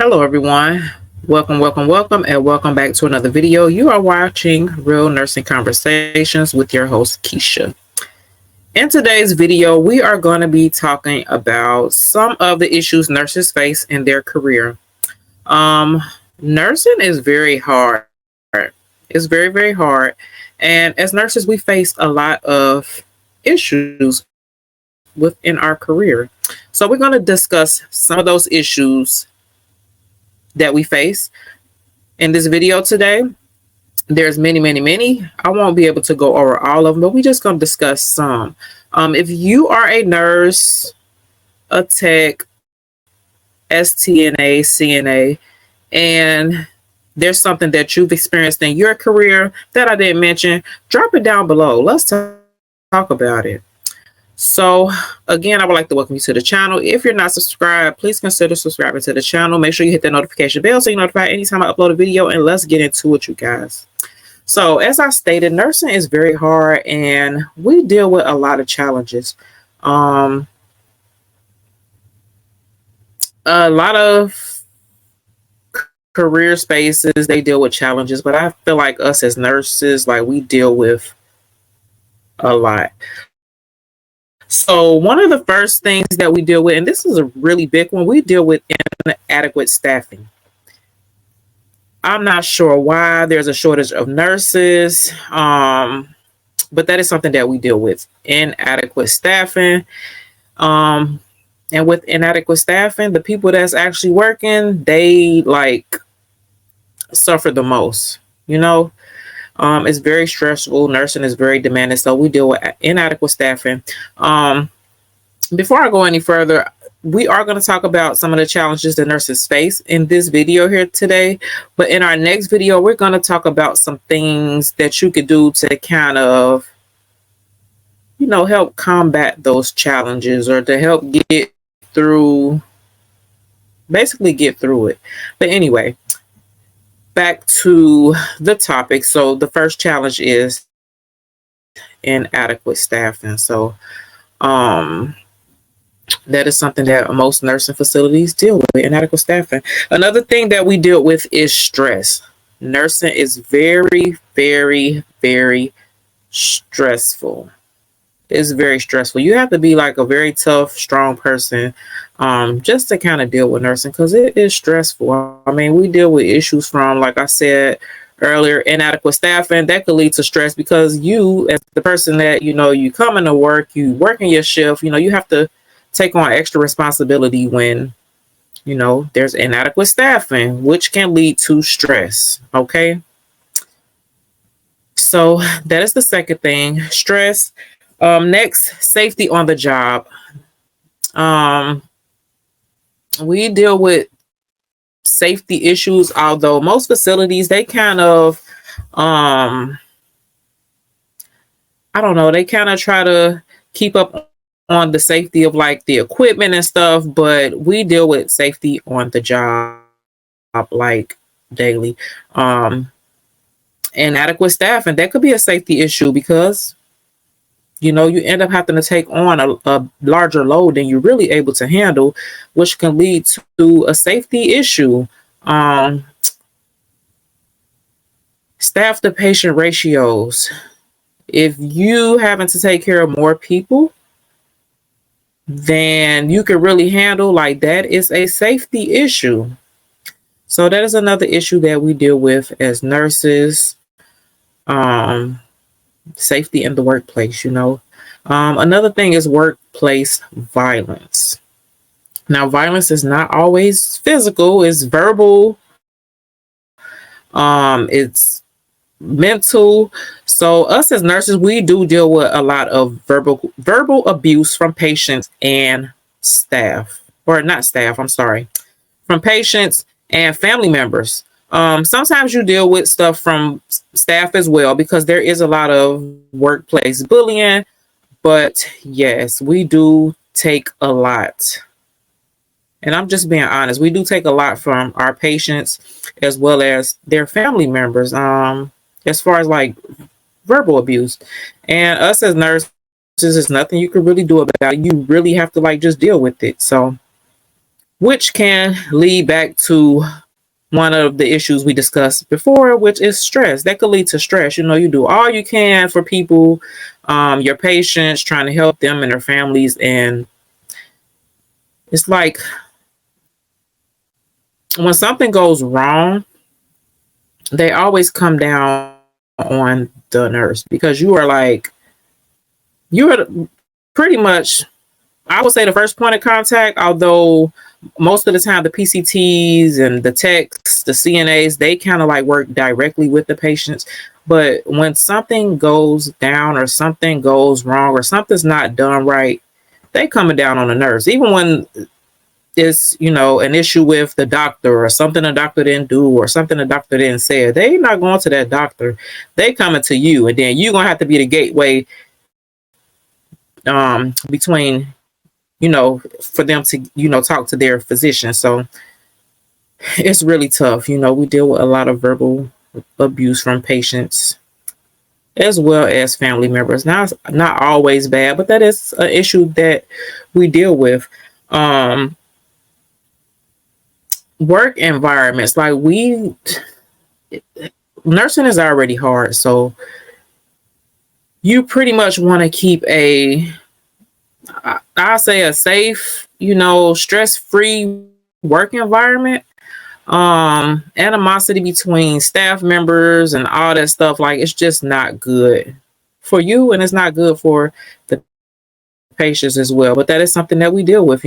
Hello, everyone. Welcome, and welcome back to another video. You are watching Real Nursing Conversations with your host, Keisha. In today's video, we are going to be talking about some of the issues nurses face in their career. Nursing is very hard. It's very hard. And as nurses, we face a lot of issues within our career. So we're going to discuss some of those issues that we face in this video today. There's many. I won't be able to go over all of them, but we're just going to discuss some. If you are a nurse, a tech, STNA, CNA, and there's something that you've experienced in your career that I didn't mention, drop it down below. Let's talk about it. So again, I would like to welcome you to the channel. If you're not subscribed, please consider subscribing to the channel. Make sure you hit that notification bell so you're notified anytime I upload a video, and let's get into it, you guys. So as I stated, nursing is very hard and we deal with a lot of challenges. A lot of career spaces, they deal with challenges, but I feel like us as nurses, like we deal with a lot. So one of the first things that we deal with, and this is a really big one, we deal with inadequate staffing. I'm not sure why there's a shortage of nurses, but that is something that we deal with, inadequate staffing. And with inadequate staffing, the people that's actually working, they like suffer the most, you know. It's very stressful. Nursing is very demanding, so we deal with inadequate staffing. Before I go any further, we are going to talk about some of the challenges that nurses face in this video here today. But in our next video, we're going to talk about some things that you could do to kind of, you know, help combat those challenges or to help get through, basically get through it. But anyway, back to the topic. So the first challenge is inadequate staffing. So that is something that most nursing facilities deal with, inadequate staffing. Another thing that we deal with is stress. Nursing is very stressful. It's very stressful. You have to be like a very tough, strong person just to kind of deal with nursing, because it is stressful. I mean, we deal with issues from, like I said earlier, inadequate staffing. That could lead to stress because you, as the person that, you know, you come into work, you work in your shift, you know, you have to take on extra responsibility when, you know, there's inadequate staffing, which can lead to stress. Okay. So that is the second thing, stress. Next, safety on the job. We deal with safety issues, although most facilities, they kind of, I don't know, they kind of try to keep up on the safety of like the equipment and stuff, but we deal with safety on the job like daily. Inadequate staffing, that could be a safety issue because, you know, you end up having to take on a larger load than you're really able to handle, which can lead to a safety issue. Staff to patient ratios. If you having to take care of more people than you can really handle, like that is a safety issue. So that is another issue that we deal with as nurses. Safety in the workplace, you know. Another thing is workplace violence. Now, violence is not always physical, it's verbal, it's mental. So us as nurses, we do deal with a lot of verbal abuse from patients and staff, or not staff, I'm sorry, from patients and family members. Sometimes you deal with stuff from staff as well, because there is a lot of workplace bullying. But yes, we do take a lot. And I'm just being honest, we do take a lot from our patients as well as their family members, as far as like verbal abuse. And us as nurses, there's nothing you can really do about it. You really have to like just deal with it. So which can lead back to one of the issues we discussed before, which is stress. That could lead to stress. You do all you can for people, your patients, trying to help them and their families. And it's like when something goes wrong, they always come down on the nurse because you are pretty much, I would say, the first point of contact, although most of the time the PCTs and the techs, the CNAs, they kind of like work directly with the patients. But when something goes down or something goes wrong or something's not done right, they coming down on the nurse. Even when it's, an issue with the doctor or something the doctor didn't do or something the doctor didn't say, they not going to that doctor. They coming to you, and then you're gonna have to be the gateway between, for them to, talk to their physician. So it's really tough. We deal with a lot of verbal abuse from patients as well as family members. Now, it's not always bad, but that is an issue that we deal with. Work environments, like nursing is already hard. So you pretty much want to keep I say a safe, stress-free work environment. Animosity between staff members and all that stuff, like, it's just not good for you, and it's not good for the patients as well. But that is something that we deal with,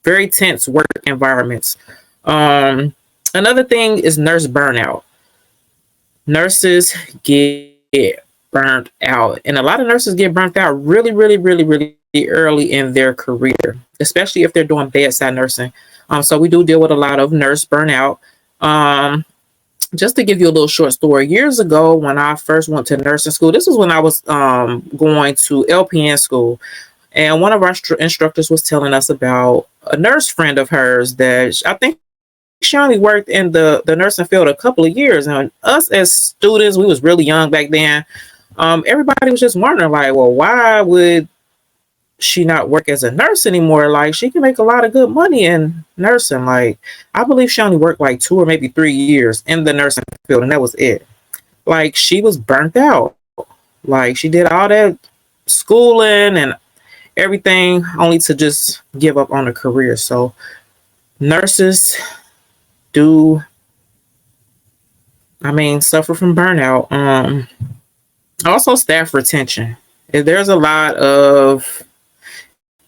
very tense work environments. Another thing is nurse burnout. Nurses get burnt out, and a lot of nurses get burnt out really, really, really, really early in their career, especially if they're doing bedside nursing. So we do deal with a lot of nurse burnout. Just to give you a little short story, years ago when I first went to nursing school, this was when I was going to LPN school, and one of our instructors was telling us about a nurse friend of hers that I think she only worked in the nursing field a couple of years. And us as students, we was really young back then. Everybody was just wondering, like, well, why would she not work as a nurse anymore? Like, she can make a lot of good money in nursing. Like, I believe she only worked like 2 or maybe 3 years in the nursing field, and that was it. Like, she was burnt out. Like, she did all that schooling and everything only to just give up on her career. So nurses do, suffer from burnout. Also staff retention. There's a lot of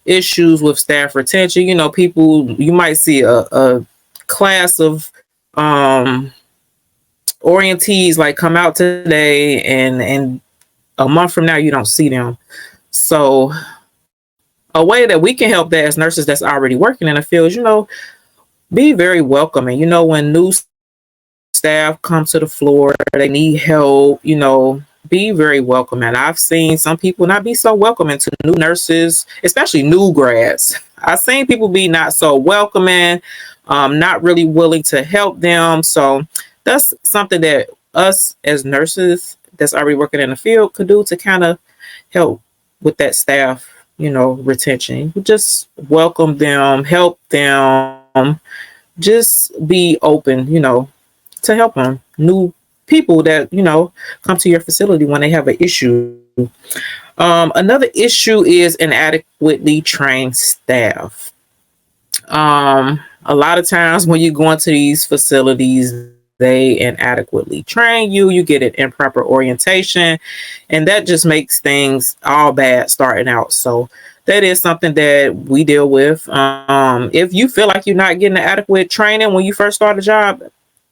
issues with staff retention. People, you might see a class of orientees like come out today, and a month from now you don't see them. So a way that we can help that as nurses that's already working in the field, be very welcoming. When new staff come to the floor, they need help, be very welcoming. I've seen some people not be so welcoming to new nurses, especially new grads. I've seen people be not so welcoming, not really willing to help them. So that's something that us as nurses that's already working in the field could do to kind of help with that staff, retention. Just welcome them, help them, just be open, to help them. New people that, come to your facility when they have an issue. Another issue is inadequately trained staff. A lot of times when you go into these facilities, they inadequately train you. You get an improper orientation, and that just makes things all bad starting out. So that is something that we deal with. If you feel like you're not getting adequate training when you first start a job,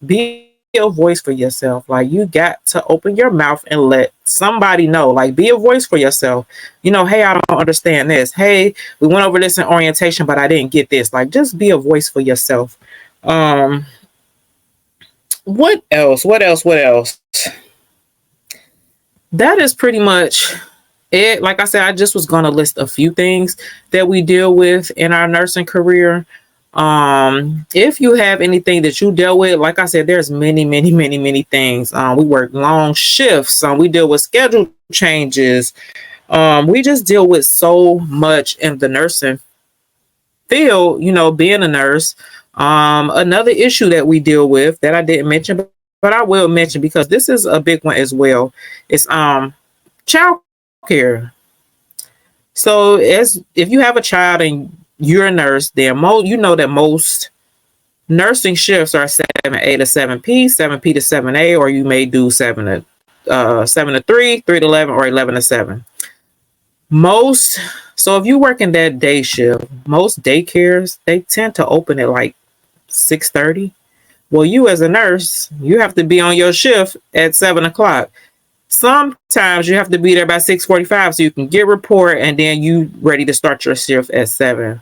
be a voice for yourself. Like, you got to open your mouth and let somebody know. Like, be a voice for yourself. Hey, I don't understand this. Hey, we went over this in orientation, but I didn't get this. Like, just be a voice for yourself. What else? That is pretty much it. Like I said, I just was going to list a few things that we deal with in our nursing career. If you have anything that you dealt with, like I said, there's many things. We work long shifts. We deal with schedule changes. We just deal with so much in the nursing field, you know, being a nurse, another issue that we deal with that I didn't mention, but I will mention because this is a big one as well, is child care. So as if you have a child and you're a nurse, then you know that most nursing shifts are 7A to 7P, 7P to 7A, or you may do 7 to 3, 3 to 11, or 11 to 7. So if you work in that day shift, most daycares, they tend to open at like 6:30. Well, you as a nurse, you have to be on your shift at 7 o'clock. Sometimes you have to be there by 6:45 so you can get report and then you ready to start your shift at 7.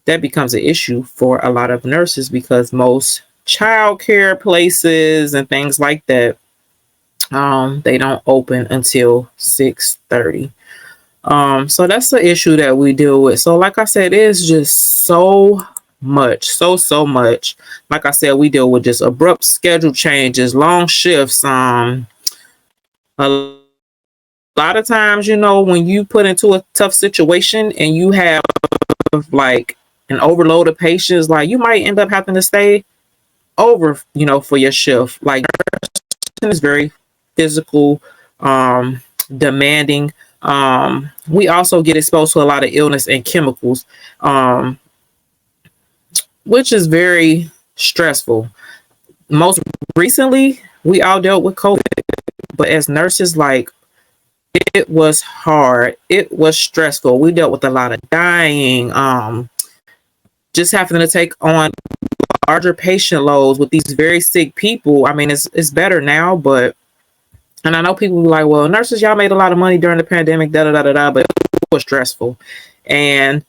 That becomes an issue for a lot of nurses because most child care places and things like that, they don't open until 6:30. So that's the issue that we deal with. So like I said, it's just so much. Like I said, we deal with just abrupt schedule changes, long shifts. A lot of times, you know, when you put into a tough situation and you have like an overload of patients, like you might end up having to stay over, you know, for your shift. Like nursing is very physical, demanding. We also get exposed to a lot of illness and chemicals, which is very stressful. Most recently, we all dealt with COVID, but as nurses, like it was hard. It was stressful. We dealt with a lot of dying, just having to take on larger patient loads with these very sick people. I mean, it's better now, but and I know people be like, well, nurses, y'all made a lot of money during the pandemic, da da da da da, but it was stressful. And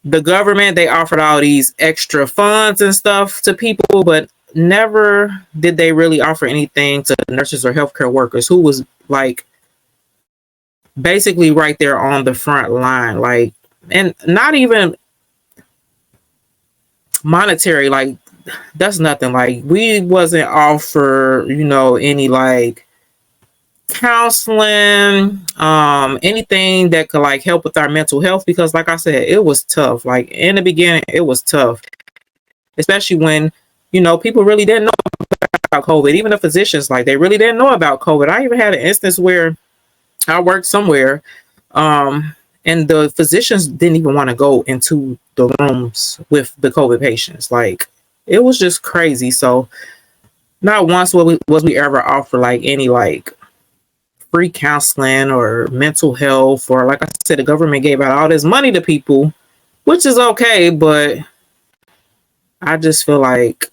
the government, they offered all these extra funds and stuff to people, but never did they really offer anything to nurses or healthcare workers who was like basically right there on the front line, like, and not even monetary, like that's nothing. Like we wasn't offered, you know, any like counseling, anything that could like help with our mental health, because like I said, it was tough. Like in the beginning, it was tough, especially when, you know, people really didn't know about COVID. Even the physicians, like they really didn't know about COVID. I even had an instance where I worked somewhere, and the physicians didn't even want to go into the rooms with the COVID patients. Like it was just crazy. So not once was we ever offered like any like free counseling or mental health, or like I said, the government gave out all this money to people, which is okay, but I just feel like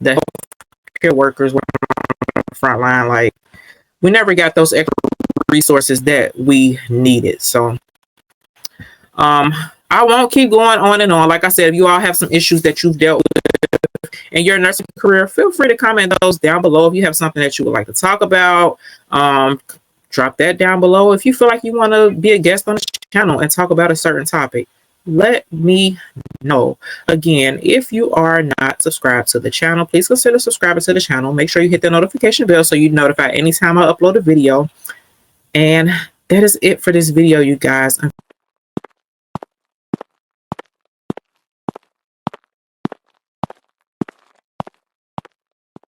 the healthcare workers were on the front line. Like we never got those extra resources that we needed. So I won't keep going on and on. Like I said, if you all have some issues that you've dealt with in your nursing career, feel free to comment those down below. If you have something that you would like to talk about, drop that down below. If you feel like you want to be a guest on the channel and talk about a certain topic, let me know. Again, if you are not subscribed to the channel, please consider subscribing to the channel. Make sure you hit the notification bell so you're notified anytime I upload a video. And that is it for this video, you guys.